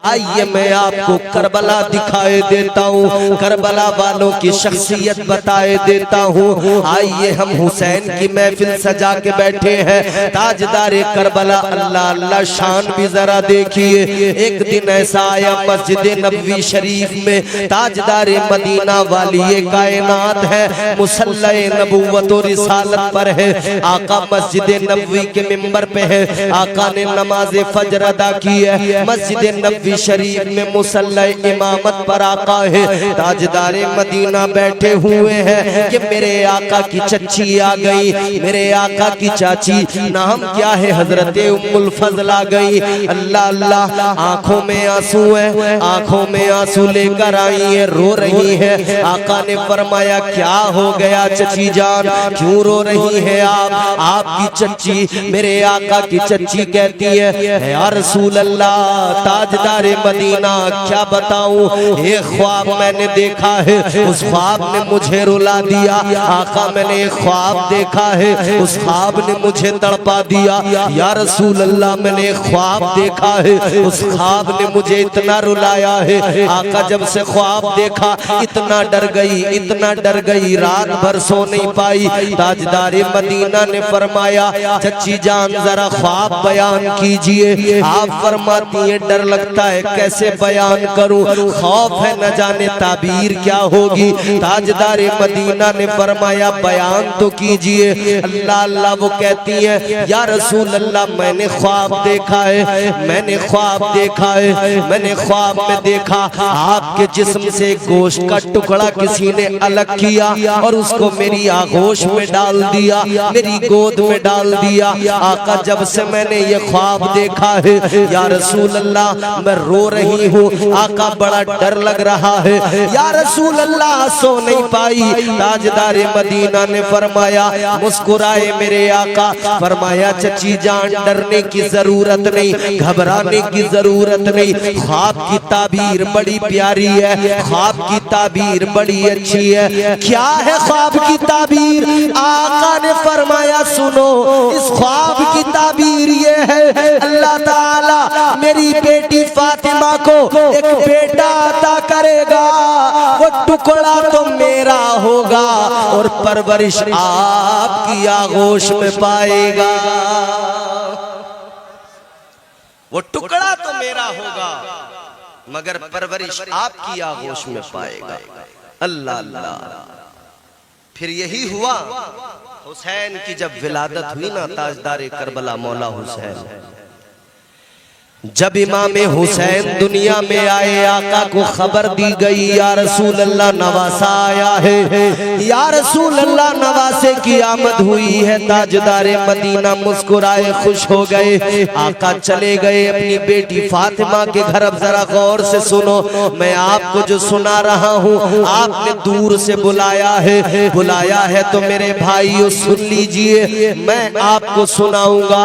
आइए मैं आपको करबला दिखाए देता हूँ, करबला वालों की शख्सियत बताए देता हूँ। आइए हम हुसैन की महफिल सजा के बैठे हैं, ताजदार करबला अल्लाह अल्लाह शान भी जरा देखिए। एक दिन ऐसा आया मस्जिद नबवी शरीफ में, ताजदार मदीना वाली कायनात है, मुसल्ला नबूवत और रिसालत पर है। आका मस्जिद नबवी के मिंबर पे है, आका ने नमाज फजर अदा की है। मस्जिद नबवी शरीफ में मुसल्ला इमामत पर आका है, ताजदार मदीना बैठे हुए हैं कि मेरे आका की चच्ची आ गई, मेरे आका की चाची, नाम क्या है, हजरत उम्मुल फजल आ गई। अल्लाह अल्लाह, आंखों में आंसू है, आंखों में आंसू लेकर आई है, रो रही है। आका ने फरमाया क्या हो गया चची जान, क्यों रो रही है आप? आपकी चच्ची, मेरे आका की चच्ची कहती है या रसूल अल्लाह, ताजदार मदीना क्या बताऊं, एक ख्वाब मैंने देखा है, उस ख्वाब ने मुझे रुला दिया। आका मैंने एक ख्वाब देखा है, उस ख्वाब ने मुझे तड़पा दिया। या रसूल अल्लाह, मैंने एक ख्वाब देखा है, उस ख्वाब ने मुझे इतना रुलाया है। आका जब से ख्वाब देखा इतना डर गई, इतना डर गई, रात भर सो नहीं पाई। ताजदार मदीना ने फरमाया चच्ची जान जरा ख्वाब बयान कीजिए। आप फरमाती है डर लगता है, कैसे बयान करूं, खौफ है न जाने ताबीर क्या होगी। ताजदार मदीना ने फरमाया बयान तो कीजिए। अल्लाह अल्लाह, वो कहती है या रसूल अल्लाह, मैंने ख्वाब देखा है, मैंने ख्वाब देखा है, मैंने ख्वाब में देखा आपके जिस्म से गोश्त का टुकड़ा किसी ने अलग किया और उसको मेरी आगोश में डाल दिया, मेरी गोद में डाल दिया। आका जब से मैंने ये ख्वाब देखा है या रसूल अल्लाह, मैं रो रही हूँ। आका बड़ा डर लग रहा है, या रसूल अल्लाह, सो नहीं पाई। ताजदार मदीना ने फरमाया, मुस्कुराए मेरे आका, फरमाया चची जान डरने की जरूरत नहीं, घबराने की जरूरत नहीं, ख्वाब की ताबीर बड़ी प्यारी है, ख्वाब की ताबीर बड़ी अच्छी है। क्या है ख्वाब की ताबीर? आका ने फरमाया सुनो, इस ख्वाब की ताबीर ये है, अल्लाह ताला मेरी बेटी फातिमा को एक बेटा अता करेगा, वो टुकड़ा तो मेरा होगा और परवरिश आपकी आगोश में पाएगा। वो टुकड़ा तो मेरा होगा मगर परवरिश आपकी आगोश में पाएगा। अल्लाह अल्लाह। फिर यही हुआ, हुसैन की जब विलादत हुई ना, ताजदार करबला मौला हुसैन, जब इमाम हुसैन दुनिया में आए, आका को खबर दी गई या रसूल अल्लाह नवासा आया है, या रसूल अल्लाह नवासे की आमद हुई है। ताजदार मदीना मुस्कुराए, खुश हो गए। आका चले गए अपनी बेटी फातिमा के घर। अब जरा गौर से सुनो, मैं आपको जो सुना रहा हूँ, आपने दूर से बुलाया है, बुलाया है तो मेरे भाइयों सुन लीजिए, मैं आपको सुनाऊंगा।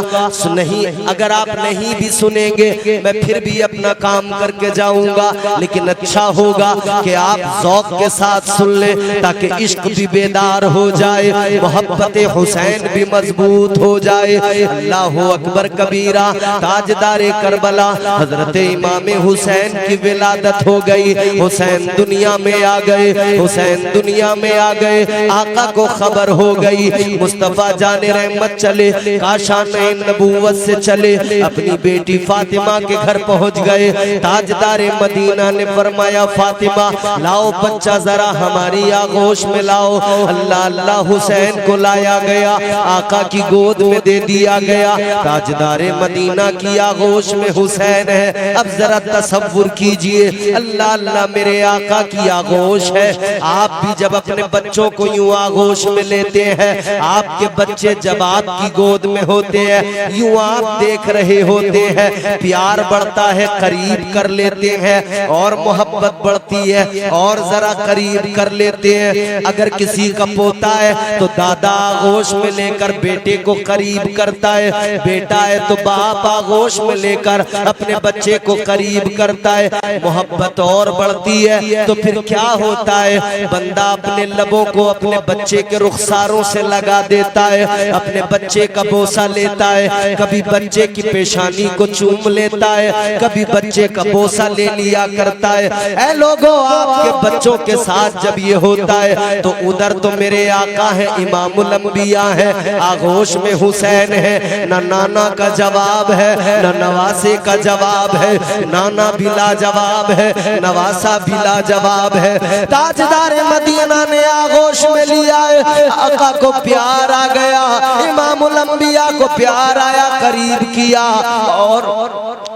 नहीं, अगर आप नहीं भी सुनेंगे मैं फिर भी अपना काम करके जाऊंगा, लेकिन अच्छा होगा कि आप ज़ौक़ के साथ सुन ले, ताकि इश्क भी बेदार हो जाए, मोहब्बत हुसैन भी मजबूत हो जाए। अल्लाहु अकबर कबीरा। ताजदार करबला हजरत इमाम हुसैन की विलादत हो गई, हुसैन दुनिया में आ गए, हुसैन दुनिया में आ गए। आका को खबर हो गई, मुस्तफा जाने रहमत चले, काशान नबूवत से चले, अपनी बेटी फातिमा के घर पहुंच गए। ताजदार मदीना ने फरमाया फातिमा लाओ बच्चा जरा हमारी आगोश में लाओ। अल्लाह अल्लाह, हुसैन को लाया गया, आका की गोद में दे दिया गया। ताजदार मदीना की आगोश में हुसैन है। अब जरा तसव्वुर कीजिए, अल्लाह अल्लाह, मेरे आका की आगोश है। आप भी जब अपने बच्चों को यूं आगोश में लेते हैं, आपके बच्चे जब आपकी गोद में होते हैं, यूं आप देख रहे होते हैं, प्यार बढ़ता है, करीब कर लेते हैं और मोहब्बत बढ़ती है और जरा करीब कर लेते हैं। अगर किसी का पोता है तो दादा आगोश में लेकर बेटे को करीब करता है, बेटा है तो बाप आगोश में लेकर अपने बच्चे को करीब करता है, मोहब्बत और बढ़ती है। तो फिर क्या होता है, बंदा अपने लबों को अपने बच्चे के रुखसारों से लगा देता है, अपने बच्चे का बोसा लेता है, कभी बच्चे की पेशानी को चूम लेता है, कभी बच्चे का बोसा ले लिया करता है। ऐ लोगों, आपके बच्चों के साथ जब ये होता है तो उधर तो मेरे आका है, इमामुल अंबिया है, आगोश में हुसैन है, न नाना का जवाब है, न नवासे का जवाब है, नाना बिला जवाब है, नवासा बिला जवाब है। ताजदार मदीना ने आगोश में लिया है, आका को प्यार आ गया, इमामुल अंबिया को प्यार आया, करीब किया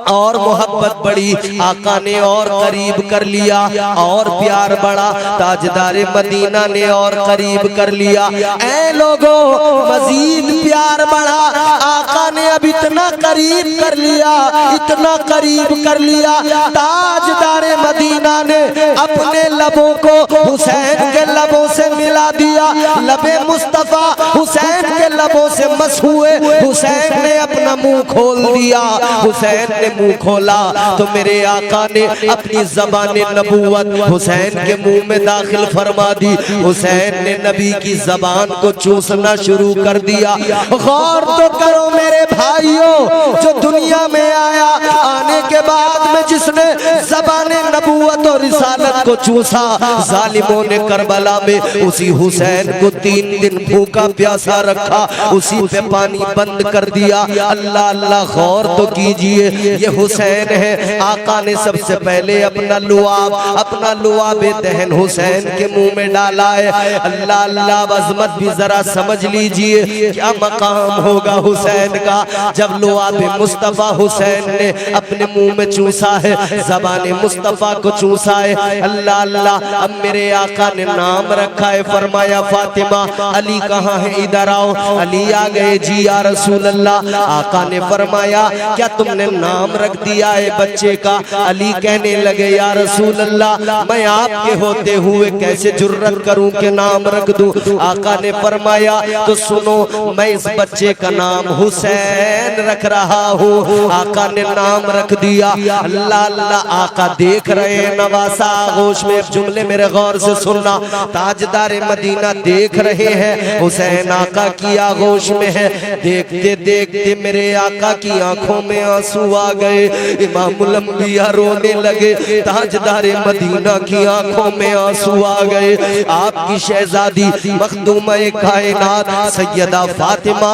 और मोहब्बत बढ़ी, आका ने और करीब कर लिया और प्यार बढ़ा, ताजदार मदीना ने और करीब कर लिया। ऐ लोगों, मजीद प्यार बढ़ा, आका ने अब इतना करीब कर लिया, इतना करीब कर लिया, ताजदार मदीना ने अपने लबों को हुसैन के लबों से मिला दिया, लबे मुस्तफा हुसैन के लबों से मस हुए, हुसैन ने अपना मुंह खोल दिया, हुसैन ने मुंह खोला तो मेरे आका ने अपनी ज़बान नबूवत हुसैन के मुंह में दाखिल फरमा दी, हुसैन ने नबी की ज़बान को चूसना शुरू कर दिया। गौर तो करो मेरे भाइयों, जो दुनिया में आया, आने के बाद में जिसने ज़बान नबूवत और रिसालत को चूसा, जालिमों ने करबला में उसी हुसैन को 3 दिन भूखा प्यासा रखा, उसी पे पानी बंद कर दिया। अल्लाह अल्लाह, गौर तो कीजिए, ये हुसैन है। आका ने सबसे पहले अपना लुआब दहन हुसैन के मुंह में डाला है। अल्लाह अल्लाह, अज़मत भी जरा समझ लीजिए, क्या मकाम होगा हुसैन का जब लुआब मुस्तफा हुसैन ने अपने मुंह में चूसा है, ज़बान मुस्तफा को चूसा है। अल्लाह अल्लाह, अब मेरे आका ने नाम रखा है, फरमाया फातिमा, अली कहाँ है, इधर आओ। अली आ गए, जी या रसूल अल्लाह। आका ने फरमाया, क्या तुमने नाम रख दिया है बच्चे का? अली कहने लगे, या रसूल अल्लाह, मैं आपके होते हुए कैसे जुर्रत करूं कि नाम रख दूं? आका ने फरमाया, तो सुनो, मैं इस बच्चे का नाम हुसैन रख रहा हूँ। आका ने नाम रख दिया। अल्लाह अल्लाह, आका देख रहे हैं नवासा आगोश में, जुमले मेरे गौर से सुनना, ताजदार मदीना देख रहे हैं, हुसैन आका की आगोश में है। देखते देखते मेरे आका की आंखों में आंसू आ गए, इमामुल अंबिया रोने लगे, ताजदार मदीना की आंखों में आंसू आ गए। आपकी शहजादी मखदूमा कायनात सैयदा फातिमा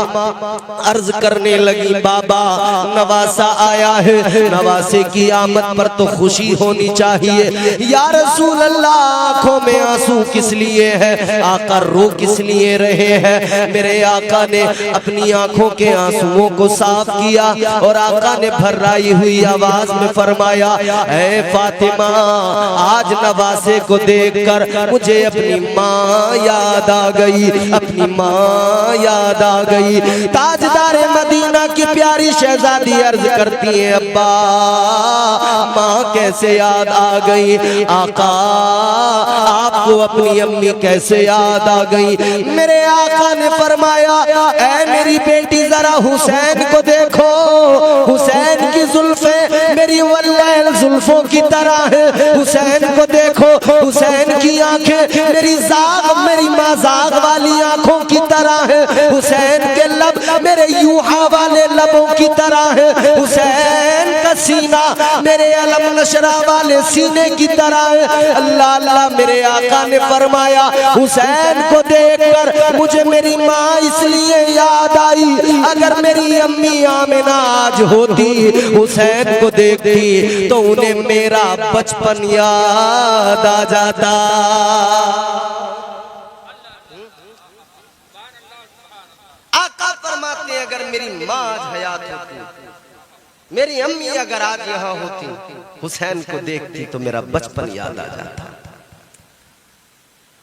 अर्ज करने लगी, बाबा नवासा आया है, नवासे की आमद पर तो खुशी होनी चाहिए। या रसूल अल्लाह, आंखों में आंसू किस लिए है? आका रो किस लिए रहे हैं? मेरे आका ने अपनी आंखों के आंसुओं को साफ किया और आका ने भर्राई हुई आवाज में फरमाया, ऐ फातिमा, आज नवासे को देखकर मुझे अपनी माँ याद आ गई, अपनी माँ याद आ गई। ताजदार मदीना की प्यारी शहजादी अर्ज करती है, अब्बा माँ कैसे याद आ गई? आका, आपको अपनी अम्मी कैसे याद आ गई? मेरे आका ने फरमाया, ऐ मेरी बेटी, जरा हुसैन को देखो, हुसैन की जुल्फे मेरी वल्लैल जुल्फों की तरह है। हुसैन को देखो, हुसैन की आंखें मेरी मजाक वाली आंखों की तरह है। हुसैन के लब मेरे यूहा वाले लबों की तरह है। हुसैन का सीना मेरे अलम नशरा वाले सीने की तरह है। अल्लाह अल्लाह, मेरे आका ने फरमाया, हुसैन को देखकर मुझे मेरी माँ इसलिए याद आई, अगर मेरी अम्मी आमिना आज होती, हुसैन को देखती, तो उन्हें मेरा बचपन याद आ जाता। आका फरमाते हैं, अगर मेरी माँ आज हयात होती, मेरी अम्मी अगर आज यहाँ होती, हुसैन को देखती तो मेरा बचपन याद आ जाता।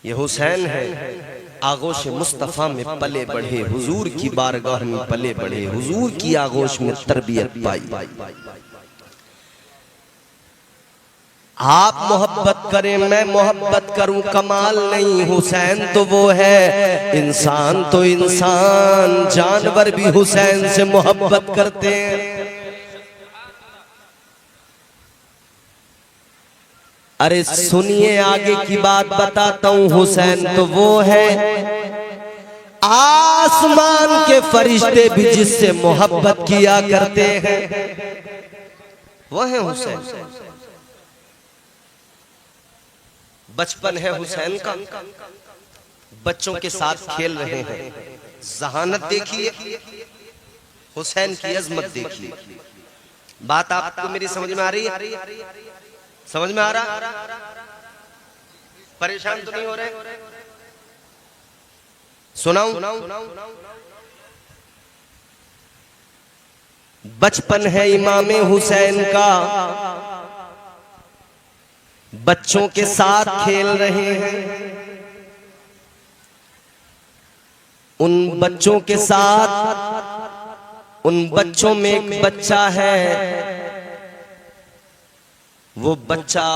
ये हुसैन है, आगोश मुस्तफ़ा में पले बढ़े, हुजूर की बारगाह में पले बढ़े, हुजूर की आगोश में तरबियत पाई। आप मोहब्बत करें, मैं मोहब्बत करूं, कमाल नहीं। हुसैन तो वो है, इंसान तो इंसान, जानवर भी हुसैन से मोहब्बत करते हैं। अरे सुनिए, आगे की बात बताता हूं। हुसैन तो वो है, आसमान के फरिश्ते भी जिससे मोहब्बत किया करते हैं। वो है हुसैन। बचपन है हुसैन का, बच्चों के साथ खेल रहे हैं। जहानत देखिए, हुसैन की अजमत देखिए। बात आपको मेरी समझ में आ रही है? समझ में आ रहा? परेशान तो नहीं हो रहे? सुनाऊं? बचपन है इमामे हुसैन का, बच्चों के साथ खेल रहे हैं। उन बच्चों के साथ, उन बच्चों में एक बच्चा है, वो बच्चा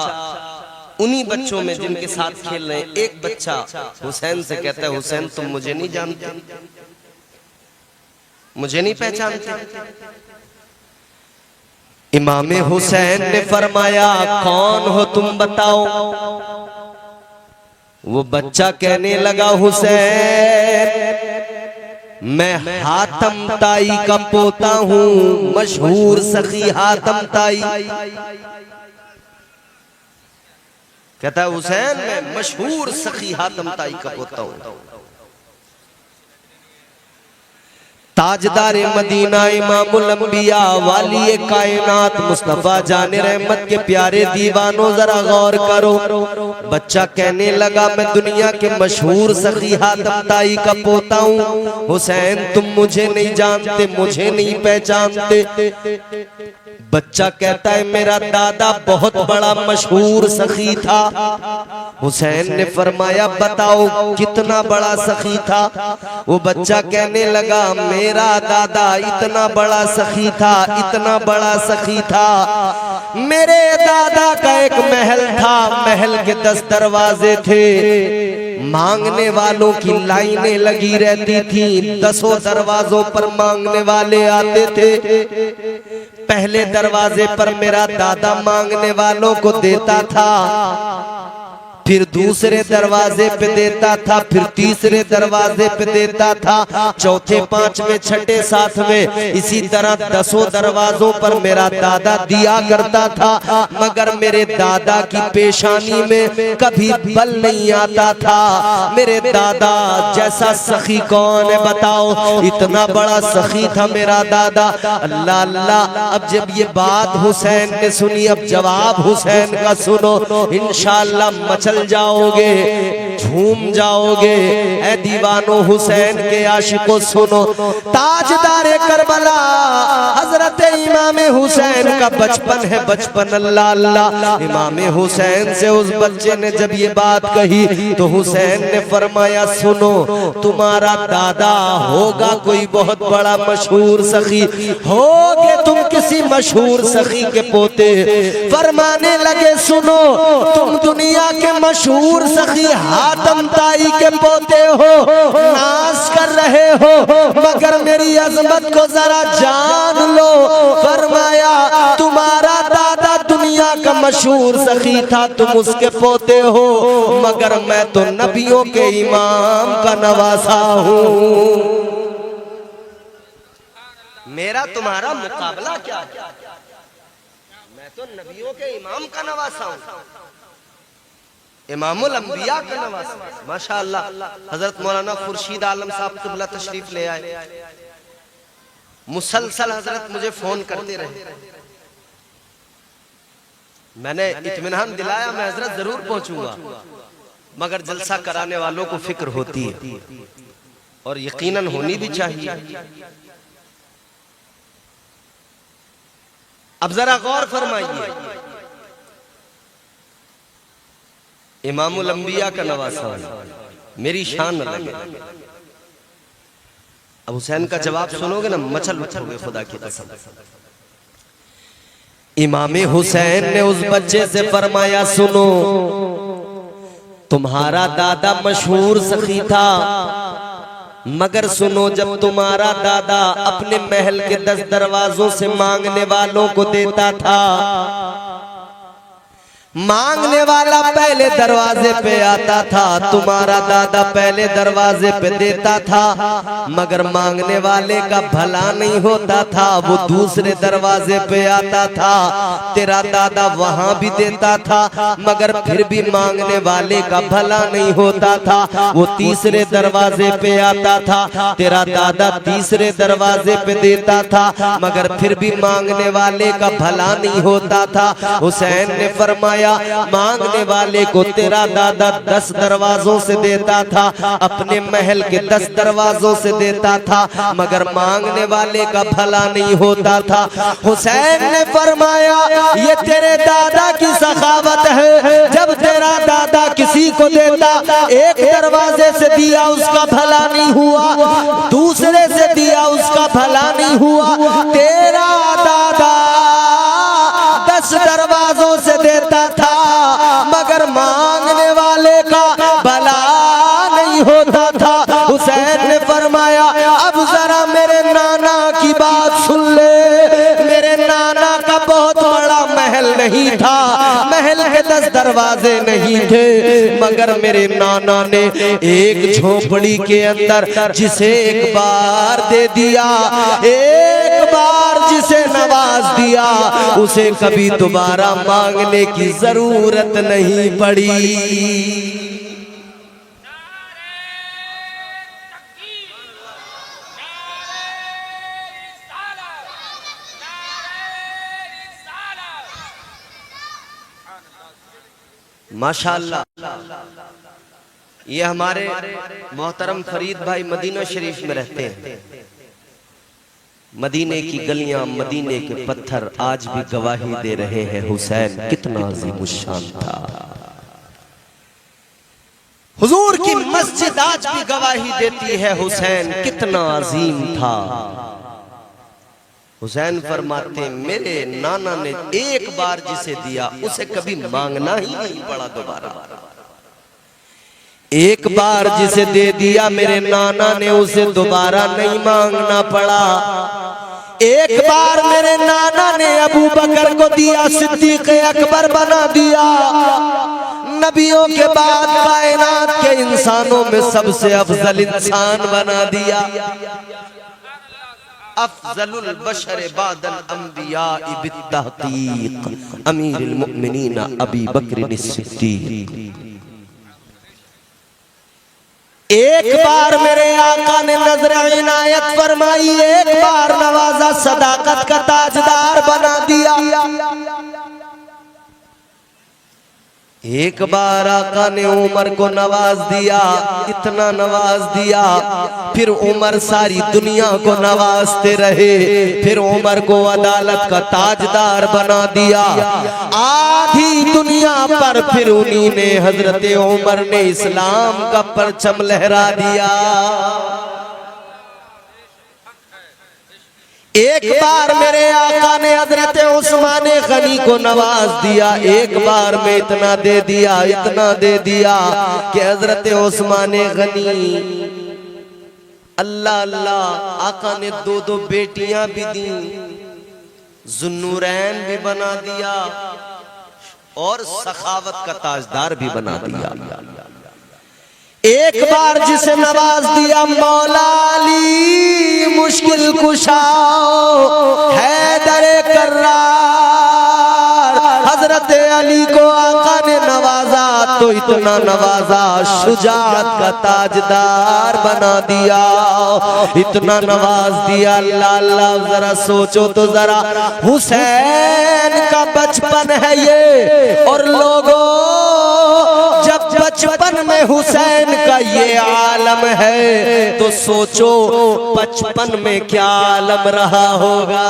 उन्हीं बच्चों में जिनके साथ खेल रहे हैं, एक बच्चा हुसैन से कहता है, हुसैन तुम मुझे नहीं जानते, मुझे नहीं पहचानते। इमामे हुसैन ने फरमाया, कौन हो तुम बताओ। वो बच्चा कहने लगा, हुसैन मैं हातम ताई का पोता हूं, मशहूर सखी हातम ताई। कहता है, हुसैन मैं मशहूर सखी हातम ताई का पोता हूं। ताजदारे मदीना इमामुल अंबिया वाली कायनात मुस्तफा जाने रहमत के प्यारे दीवानों जरा गौर करो। बच्चा कहने लगा, मैं दुनिया के मशहूर सखी हातम ताई का पोता हूँ। हुसैन तुम मुझे नहीं जानते, मुझे नहीं पहचानते। बच्चा कहता है, मेरा दादा बहुत बड़ा मशहूर सखी था। हुसैन ने फरमाया, बताओ कितना बड़ा सखी था। वो बच्चा कहने लगा, मेरा दादा इतना बड़ा सखी था, इतना बड़ा सखी था। मेरे दादा का एक महल था, महल के 10 दरवाजे थे। मांगने वालों की लाइनें लगी रहती थी, 10 दरवाजों पर मांगने वाले आते थे। पहले दरवाजे पर मेरा दादा मांगने वालों को देता था, फिर दूसरे दरवाजे पे देता था, फिर तीसरे दरवाजे पे देता था, चौथे, पांचवें, छठे, सातवें, इसी तरह 10 दरवाजों पर मेरा दादा दिया करता था। मगर मेरे दादा की पेशानी में कभी बल नहीं आता था। मेरे दादा जैसा सखी कौन है बताओ, इतना बड़ा सखी था मेरा दादा। अल्लाह अल्लाह। अब जब ये बात हुसैन ने सुनी, अब जवाब हुसैन का सुनो, इंशाअल्लाह मचल जाओगे, झूम जाओगे। ऐ दीवानो हुसैन के आशिकों सुनो, ताजदारे करबला हजरत इमाम हुसैन का बचपन है, बचपन। अल्लाह अल्लाह। इमाम हुसैन से उस बच्चे ने जब ये बात कही तो हुसैन ने फरमाया, सुनो तुम्हारा दादा होगा कोई बहुत बड़ा मशहूर सखी, होगे तुम किसी मशहूर सखी के पोते। फरमाने लगे, सुनो तुम दुनिया के मशहूर सखी हातम ताई के पोते हो, नाश कर रहे हो, मगर मेरी अजमत को जरा जान लो। फरमाया, तुम्हारा दादा दुनिया का मशहूर सखी था, तुम उसके पोते हो, मगर मैं तो नबियों के इमाम का नवासा हूँ। मेरा तुम्हारा मुकाबला क्या है? मैं तो नबियों के इमाम का नवासा हूँ, इमामुल अंबिया का नवासा। माशाअल्लाह। हजरत मौलाना खुर्शीद आलम साहब क़िबला तशरीफ ले आए। मुसलसल हजरत मुझे फोन करते रहे, मैंने इत्मीनान दिलाया मैं हजरत जरूर पहुंचूंगा, मगर जलसा कराने वालों को फिक्र होती है और यकीनन होनी भी चाहिए। अब जरा गौर फरमाइए, इमामुल अंबिया का नवासा, मेरी शान अलग है। अब हुसैन का जवाब सुनोगे ना, मचल उठोगे खुदा की कसम। इमाम हुसैन ने उस बच्चे से फरमाया, सुनो तुम्हारा दादा मशहूर सखी था, मगर सुनो जब तुम्हारा दादा अपने महल के 10 दरवाजों से मांगने वालों को देता था, मांगने वाला पहले दरवाजे पे आता था, तुम्हारा दादा पहले दरवाजे पे देता था, मगर मांगने वाले का भला नहीं होता था, वो दूसरे दरवाजे पे आता था। तेरा दादा वहां भी देता था, मगर फिर भी मांगने वाले का भला नहीं होता था, वो तीसरे दरवाजे पे आता था। तेरा दादा तीसरे दरवाजे पे देता था, मगर फिर भी मांगने वाले का भला नहीं होता था। हुसैन ने फरमाया मांगने वाले को तेरा दादा 10 दरवाजों से देता था, अपने महल के 10 दरवाजों से देता था, मगर मांगने वाले का भला नहीं होता था। हुसैन ने फरमाया ये तेरे दादा की सखावत है, जब तेरा दादा किसी को देता, एक दरवाजे से दिया उसका भला नहीं हुआ, दूसरे से दिया उसका भला नहीं हुआ, तेरा दादा 10 दरवाजों से देता था, मगर मांगने वाले का भला नहीं होता था। हुसैन ने फरमाया अब जरा मेरे नाना की बात सुन ले। मेरे नाना का बहुत बड़ा महल नहीं था, महल के 10 दरवाजे नहीं थे, मगर मेरे नाना ने एक झोपड़ी के अंदर जिसे एक बार दे दिया, एक बार जिसे नवाज दिया, उसे कभी दोबारा मांगने की जरूरत नहीं पड़ी। माशाअल्लाह, ये हमारे मोहतरम फरीद भाई मदीना शरीफ में रहते हैं। मदीने की गलियां, मदीने के पत्थर आज भी गवाही दे रहे हैं हुसैन कितना अज़ीमुश्शान था। हुजूर की मस्जिद आज भी गवाही देती है हुसैन कितना अजीम था। हुसैन फरमाते मेरे नाना ने एक बार जिसे दिया उसे कभी मांगना ही नहीं पड़ा दोबारा। एक बार जिसे दे दिया मेरे नाना ने उसे दोबारा नहीं मांगना पड़ा। एक बार मेरे नाना ने अबू बकर को दिया, सिद्दीक़ अकबर बना दिया, नबियों के बाद कायनात के इंसानों में सबसे अफजल इंसान बना दिया। अफजलुल बशर बादल अंबिया बित्तहक़ीक़ अमीरुल मुमिनीन अबी बकर सिद्दीक़। एक बार मेरे आका ने नजर इनायत फरमाई, एक बार नवाजा, सदाकत का ताजदार बना दिया। एक बार आका ने उमर को नवाज दिया, इतना नवाज दिया, फिर उमर सारी दुनिया को नवाजते रहे, फिर उमर को अदालत का ताजदार बना दिया। आधी दुनिया पर फिर उन्हीं ने, हजरत उमर ने इस्लाम का परचम लहरा दिया। एक बार मेरे आका ने हजरत उस्मान गनी को नवाज दिया, एक बार में इतना दे दिया, इतना दे दिया कि हजरत उस्मान गनी अल्लाह अल्लाह आका ने 2-2 बेटियां भी दी, जुन्नूरैन भी बना दिया और सखावत का ताजदार भी बना दिया। एक बार जिसे नवाज दिया मौला अली मुश्किल कुशाओ हैदर कर्रार, हजरत अली को आका ने नवाजा तो इतना नवाजा शुजाअत का ताजदार बना दिया, इतना नवाज दिया। अल्लाह अल्लाह, जरा सोचो तो जरा, हुसैन का बचपन है ये, और लोगों जब बचपन में हुसैन का ये आलम है तो सोचो बचपन में क्या आलम रहा होगा।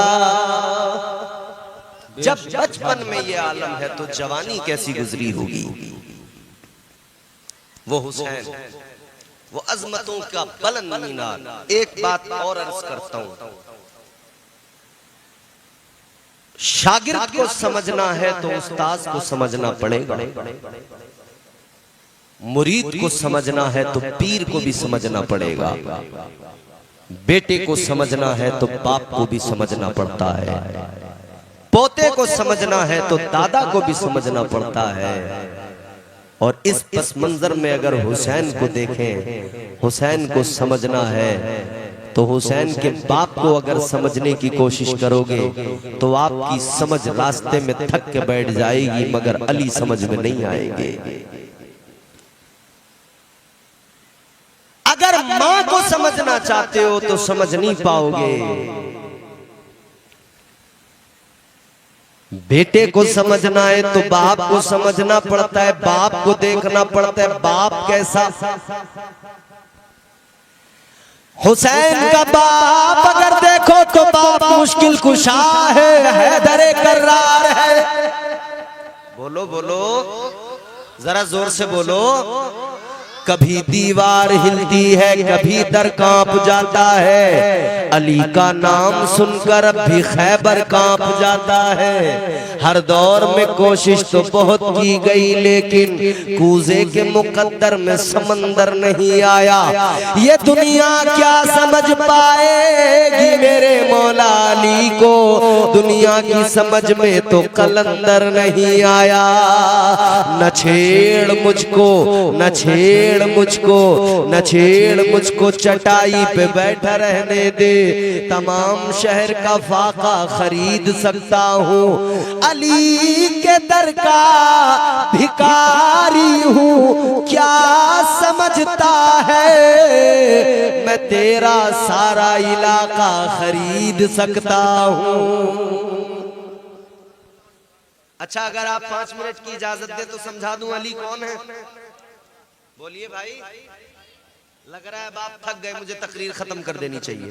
जब बचपन में ये आलम है तो जवानी कैसी गुजरी होगी। वो हुसैन, वो अजमतों का बुलंद मीनार। एक बात और अर्ज करता हूं, शागिर्द को समझना है तो उस्ताद को समझना पड़ेगा, मुरीद को समझना है तो पीर को भी समझना पड़ेगा, बेटे को समझना है तो बाप को भी समझना पड़ता है। पोते को समझना है तो दादा को भी समझना पड़ता है। और इस पस मंजर में अगर हुसैन को देखें, हुसैन को समझना है तो हुसैन के बाप को अगर समझने की कोशिश करोगे तो आपकी समझ रास्ते में थक के बैठ जाएगी, मगर अली समझ में नहीं आएंगे। अगर मां को समझना चाहते हो तो समझ नहीं पाओगे। बेटे को समझना है तो बाप को समझना पड़ता है, बाप को देखना पड़ता है बाप कैसा। हुसैन का बाप अगर देखो तो बाप मुश्किल कुशा है, हैदर कर्रार है। बोलो बोलो, जरा जोर से बोलो। कभी दीवार हिलती है, कभी दर कांप जाता है, अली का नाम सुनकर अब भी खैबर कांप जाता है। हर दौर में कोशिश तो बहुत की गई, लेकिन कूजे के मुकद्दर में समंदर नहीं आया। ये दुनिया क्या समझ पाएगी मेरे मौला अली को, दुनिया की समझ में तो कलंदर नहीं आया। न छेड़ मुझको, न छेड़ मुझको, न छेड़ मुझको, चटाई पे बैठा रहने दे, तमाम शहर का फाका खरीद सकता हूँ। अली के दर का भिखारी हूँ, क्या समझता है मैं तेरा सारा इलाका खरीद सकता हूँ। अच्छा, अगर आप 5 मिनट की इजाजत दे तो समझा दूं अली कौन है। बोलिए भाई, लग रहा है बाप थक गए, मुझे तकरीर खत्म कर देनी चाहिए।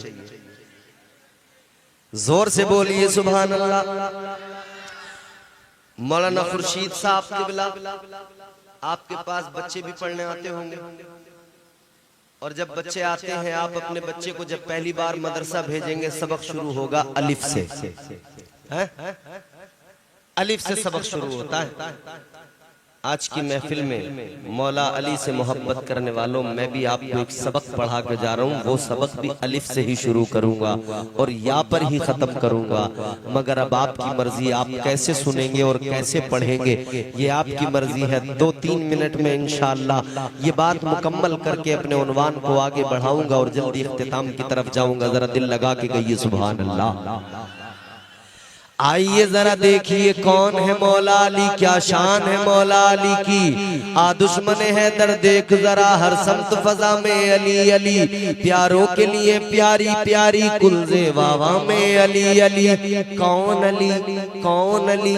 जोर से बोलिए सुभान अल्लाह। मौलाना खुर्शीद साहब किबला, आपके पास बच्चे भी पढ़ने आते होंगे, और जब बच्चे आते हैं आप अपने बच्चे को जब पहली बार मदरसा भेजेंगे, सबक शुरू होगा अलिफ से, अलिफ से सबक शुरू होता है। आज की महफिल में मौला अली से मोहब्बत करने वालों, मैं भी आपको एक सबक पढ़ा के जा रहा हूँ। वो सबक भी अलिफ से ही शुरू करूंगा और या पर ही खत्म करूंगा, मगर अब आपकी मर्जी, आप कैसे सुनेंगे और कैसे पढ़ेंगे ये आपकी मर्जी है। 2-3 मिनट में इंशाअल्लाह ये बात मुकम्मल करके अपने उन्वान को आगे बढ़ाऊंगा और जल्दी इख्तिताम की तरफ जाऊंगा। जरा दिल लगा के गइए सुभान अल्लाह। आइए जरा देखिए कौन है मौला अली, क्या शान है मौला अली की। आ दुश्मन है दर देख जरा, हर समत फजा में अली अली, प्यारों के लिए प्यारी प्यारी कुलजे वावा में अली अली। कौन अली, कौन अली,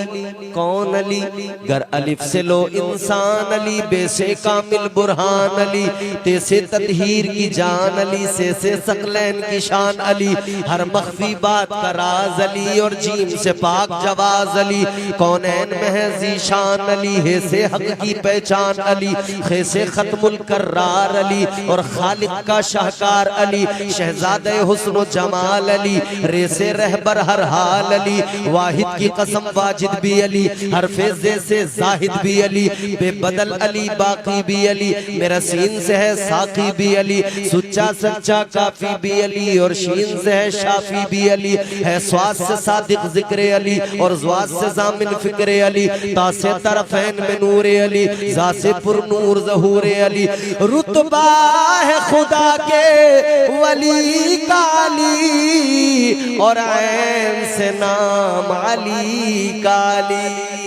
कौन अली, गर अलिफ से लो इंसान अली, बेसे कामिल बुरहान अली, तेसे ततहीर की जान अली, से सकलैन की शान अली, हर मख्फी बात का राज अली, और जीम से पाक जवाज अली, कौनैन में है जीशान अली, हे से हक की पहचान अली, खे से खत्मुल कर्रार अली, और खालिक का शाहकार अली, शहजादे हुस्न जमाल अली, रे से रहबर हर हाल अली, वाहिद की कसम वाजिद भी अली, हर फेज़े से जाहिद भी अली, बेबदल अली बाकी भी अली, मेरा सीन से है साकी भी अली, सुच्चा सच्चा काफी भी अली, और शीन से है शाफी भी अली, है स्वाद से सादिक जिक्र अली, और ज़्वाद से ज़ामिन फिक्र अली, तासे तरफ़ैन में नूर अली, ज़ासे पुर नूर ज़हूर अली, रुतबा है खुदा के वली का अली, और ऐन से नाम अली का अली।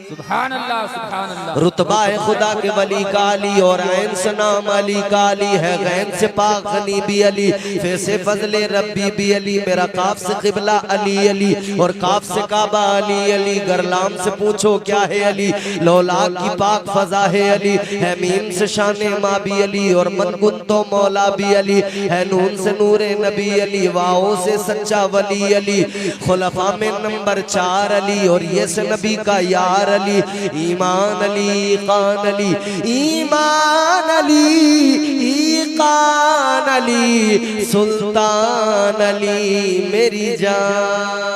सुभान अल्लाह, सुभान अल्लाह। रुतबा है खुदा के वली का अली, और ऐन से नाम अली का अली है, गैन से पाक गनी भी अली, फे से फजले रब्बी भी अली, मेरा काफ से क़िबला अली अली, और काफ से काबा अली अली, गरलाम से पूछो क्या है अली, लौलाक की पाक फजा है अली, है मीम से शाने माँ भी अली, और मनगुन तो मौला भी अली, है नून से नूरे नबी अली, वाओ से सच्चा वली अली, खुलफा में नंबर 4 अली, और ये से नबी का यार अली, ईमान अली कान अली, ईमान अली ईकान अली, सुल्तान अली मेरी जान।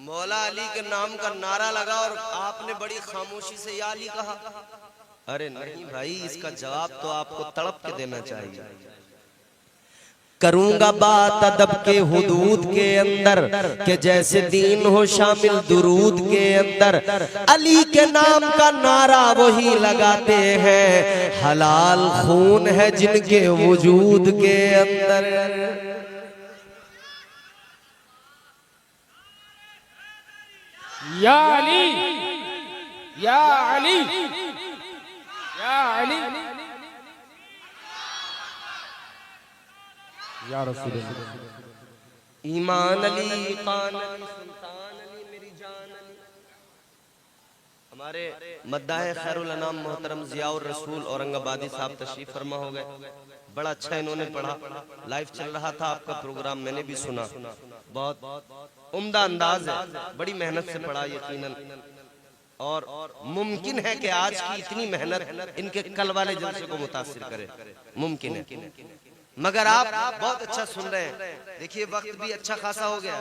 मौला अली के नाम का नारा लगा और आपने बड़ी खामोशी से या अली कहा। अरे नहीं भाई, इसका जवाब तो आपको तड़प के देना चाहिए। करूंगा बात अदब के हुदूद के अंदर के जैसे दीन हो शामिल दुरूद के अंदर। अली के नाम का नारा वही लगाते हैं, हलाल खून है जिनके वजूद के अंदर। या अली, या अली, या अली, या रसूल अल्लाह। ईमान अली, कान अली, सुल्तान अली, मेरी जान अली। हमारे मद्दाह खैरुल अनाम मोहतरम जियाउर रसूल औरंगाबादी साहब तशरीफ फरमा हो गए। बड़ा अच्छा इन्होंने पढ़ा, लाइव चल रहा था आपका प्रोग्राम, मैंने भी सुना। बहुत उम्दा अंदाज है, बड़ी मेहनत से पढ़ा यकीनन। और मुमकिन है कि आज की इतनी मेहनत इनके कल वाले जलसे को मुतासिर करे, मुमकिन है। मगर आप बहुत अच्छा सुन रहे हैं। देखिए वक्त भी अच्छा खासा हो गया,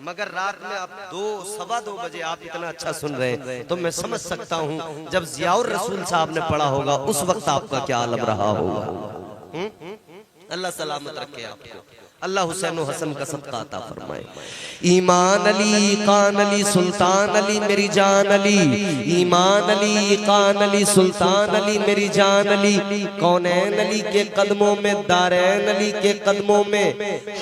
मगर रात में आप 2 सवा 2 बजे आप इतना अच्छा सुन रहे हैं, तो मैं समझ सकता हूँ जब जियाउर रसूल साहब ने पढ़ा होगा उस वक्त आपका क्या आलम रहा होगा। अल्लाह सलामत रखे आपको, अल्लाह हुसैन और हसन का सदका अता फरमाए। ईमान अली, कान अली, सुल्तान अली, मेरी जान अली। ईमान अली, कान अली, सुल्तान अली, मेरी जान अली। कौनैन अली के कदमों में, दारैन अली के कदमों में,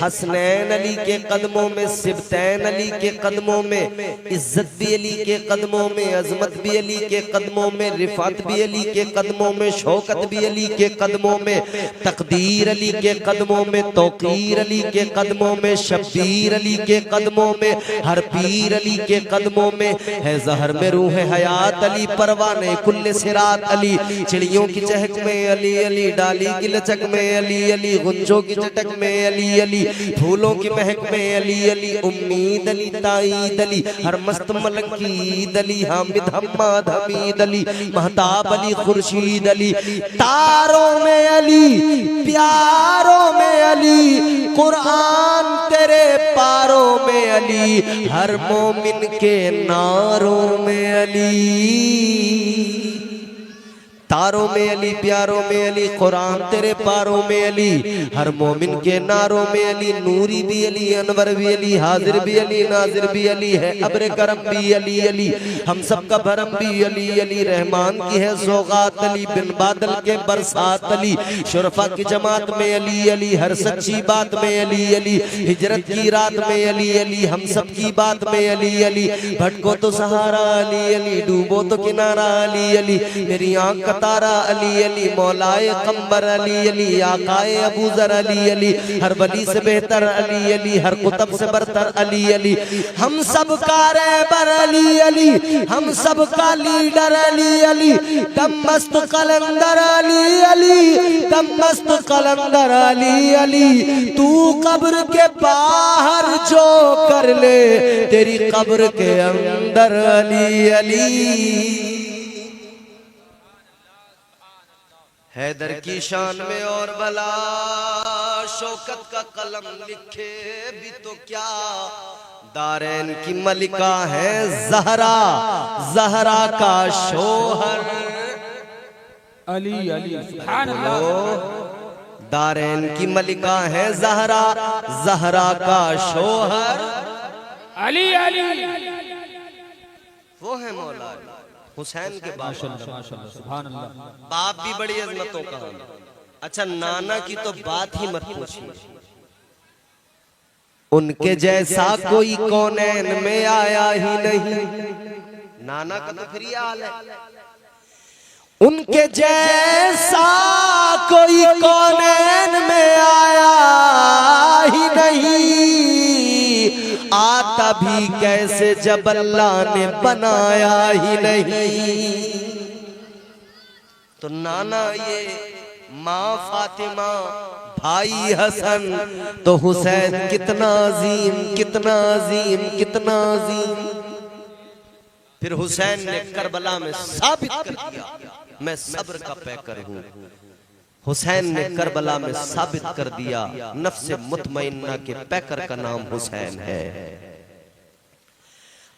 हसनैन अली के कदमों में, सिबतैन अली के कदमों में, इज्जत भी अली के कदमों में, अजमत भी अली के कदमों में, रिफात भी अली के कदमों में, शौकत भी अली के कदमों में, तकदीर अली के कदमों में, तौकीर अली के कदमों में, शब्बीर अली के कदमों में, हर पीर अली के कदमों में है। जहर में रूह हयात अली, परवाने कुल्ले सिरात अली। चिड़ियों की चहक में अली अली, डाली की लचक में अली अली, गुंजों की चटक में अली अली, फूलों की महक में अली अली, उम्मीद अली, ताईद अली, हर मस्त मलक की ईद अली, हामिद हम्माद हमीद अली, महताब अली, खुर्शीद अली। तारों में अली, प्यारों में अली, कुरान तेरे पारों में अली, हर मोमिन के नारों में अली। तारों में अली, प्यारों में अली, कुरान तेरे पारों में अली, हर मोमिन के नारों में अली। नूरी भी अली, अनवर भी अली, हाजिर भी अली, नाजिर भी अली है, अब्र करम भी अली अली, हम सब का भरम भी अली अली। रहमान की है सौगात अली, बिन बादल के बरसात अली, शुरफा की जमात में अली अली, हर सच्ची बात में अली अली, हिजरत की रात में अली अली, हम सब की बात में अली अली। भटको तो सहारा अली अली, डूबो तो किनारा अली अली, मेरी आंख का तारा अली अली, मौलाए कंबर अली अली, आकाए अबूजर अली अली, हर वली से बेहतर अली अली, हर कुतब से बरतर अली अली, हम सब का रहबर अली अली, हम सब का लीडर अली अली, दम मस्त कलंदर अली अली, दम मस्त कलंदर अली अली। तू कब्र के बाहर जो कर ले, तेरी कब्र के अंदर अली अली। हैदर की शान में और भला शौकत का कलम लिखे भी तो क्या, दारैन की मलिका है जहरा, जहरा का शोहर अली अली, सुभान अल्लाह। दारैन की मलिका है जहरा, जहरा का शोहर अली अली, वो है मौला हुसैन के बाप। माशाअल्लाह, सुभान अल्लाह। बाप भी बड़ी अजमतों का है। अच्छा नाना की तो बात ही मत पूछिए, उनके जैसा कोई कौनैन में आया ही नहीं। नाना का तो फिर ये हाल है, उनके जैसा कोई कौनैन में आया ही नहीं, आता भी कैसे जब अल्लाह ने बनाया ही नहीं। तो नाना ये, माँ फातिमा, भाई हसन, तो हुसैन कितना अजीम, कितना अजीम, कितना अजीम। फिर हुसैन ने करबला में साबित कर दिया मैं सब्र का पैकर हूँ। हुसैन ने करबला में साबित कर दिया नफ्से मुतमइन्ना के पैकर का नाम हुसैन है।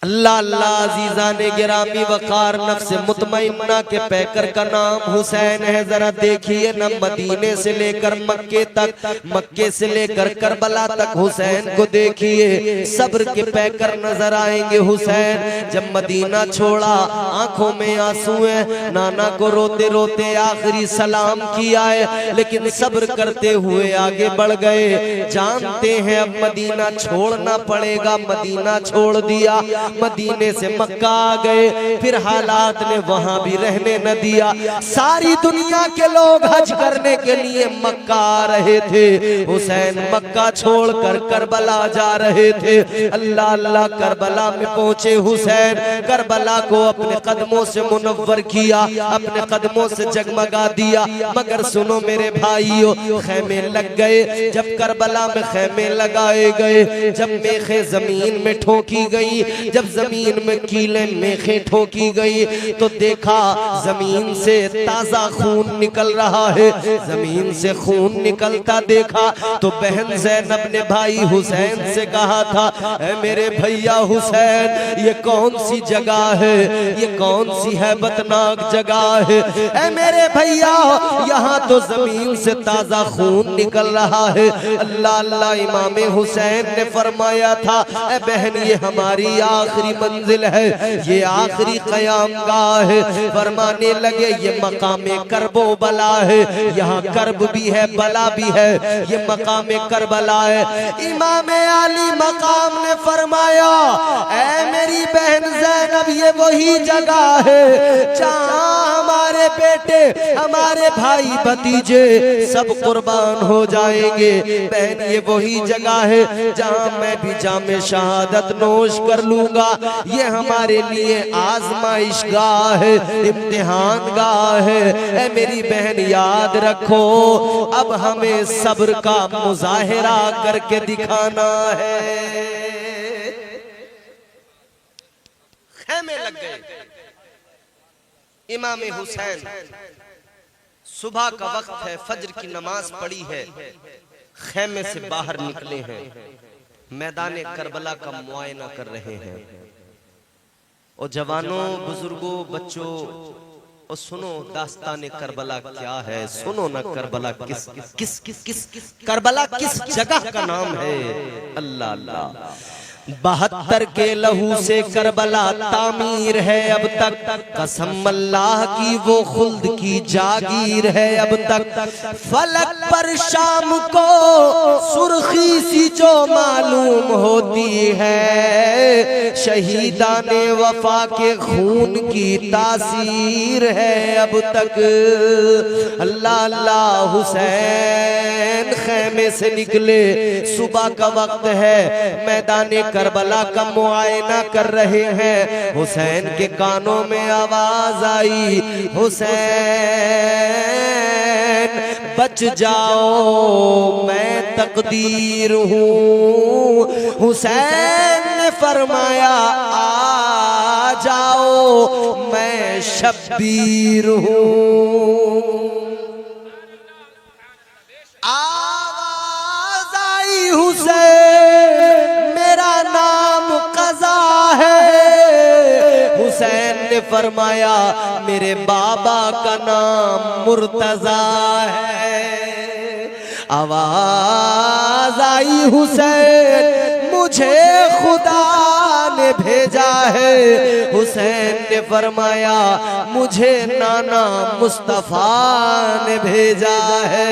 अल्लाह अल्लाह अजीजा ने गिरामी वकार नफ्स मुतमइन्ना के पैकर का नाम हुसैन है। जरा देखिए न मदीने से लेकर मक्के तक, मक्के से लेकर करबला तक हुसैन को देखिए, सब्र के पैकर नजर आएंगे हुसैन। जब मदीना छोड़ा आंखों में आंसू है, नाना को रोते रोते आखिरी सलाम किया है, लेकिन सब्र करते हुए आगे बढ़ गए। जानते हैं अब मदीना छोड़ना पड़ेगा, मदीना छोड़ दिया, मदीने से मक्का आ गए। फिर हालात ने वहां भी रहने न दिया। सारी दुनिया के लोग हज करने के लिए मक्का आ रहे थे, हुसैन मक्का छोड़कर करबला जा रहे थे। अल्लाह अल्लाह करबला में पहुंचे हुसैन, करबला को अपने कदमों से मुनव्वर किया, अपने कदमों से जगमगा दिया। मगर सुनो मेरे भाइयों, खैमे लग गए। जब करबला में खैमे लगाए गए, जब मेखे जमीन में ठोकी गई, जब जमीन में कीले मेखे ठोकी गई, तो देखा जमीन से ताजा खून निकल रहा है। जमीन से खून निकलता देखा तो बहन ज़ैनब ने भाई हुसैन से कहा था, ऐ मेरे भैया हुसैन, ये कौन सी जगह है, ये कौन सी हैबतनाक जगह है। ऐ मेरे भैया, यहाँ तो जमीन से ताजा खून निकल रहा है। अल्लाह अल्लाह इमाम हुसैन ने फरमाया था, ऐ बहन, ये हमारी आखिरी मंजिल है, ये आखिरी क़याम गाह है। फरमाने लगे, ये मकामे करबो बला है, यहाँ करब भी है बला भी है, ये मकामे करबला है। इमाम आली मकाम ने फरमाया, ऐ मेरी बहन ज़ैनब, ये वही जगह है जहाँ हमारे बेटे, हमारे भाई भतीजे सब कुर्बान हो जाएंगे। बहन, ये वही जगह है जहाँ मैं भी जामे शहादत नोश कर लूंगा। ये हमारे लिए आजमाइश गाह है, इम्तिहान गाह है। ऐ मेरी बहन, याद रखो, अब हमें सब्र का मुजाहिरा करके दिखाना है। खैमे लग गए। इमाम हुसैन, सुबह का वक्त है, फज्र की नमाज पढ़ी है, खैमे से बाहर निकले हैं, मैदान करबला का मुआयना कर रहे हैं। और जवानों, बुजुर्गों, बच्चों, और सुनो दास्तान करबला क्या है, सुनो ना करबला किस किस किस किस करबला किस जगह का नाम है। अल्लाह अल्लाह, 72 के लहू से करबला तामीर है अब तक, कसम अल्लाह की वो खुल्द की जागीर है अब तक। फलक पर शाम को सुर्खी सी जो मालूम होती है, शहीदाने वफा के खून की तासीर है अब तक। अल्लाह अल्लाह, हुसैन खैमे से निकले, सुबह का वक्त है, मैदान करबला का मुआयना कर रहे हैं। हुसैन के कानों में आवाज आई, हुसैन बच जाओ, मैं तकदीर हूँ। हुसैन ने फरमाया, आ जाओ, मैं शब्बीर हूँ। आवाज आई, हुसैन मेरा नाम कज़ा है। हुसैन ने फरमाया, मेरे बाबा का नाम मुर्तज़ा है। आवाज आई, हुसैन मुझे खुदा ने भेजा है। हुसैन ने फरमाया, मुझे नाना मुस्तफा ने भेजा है।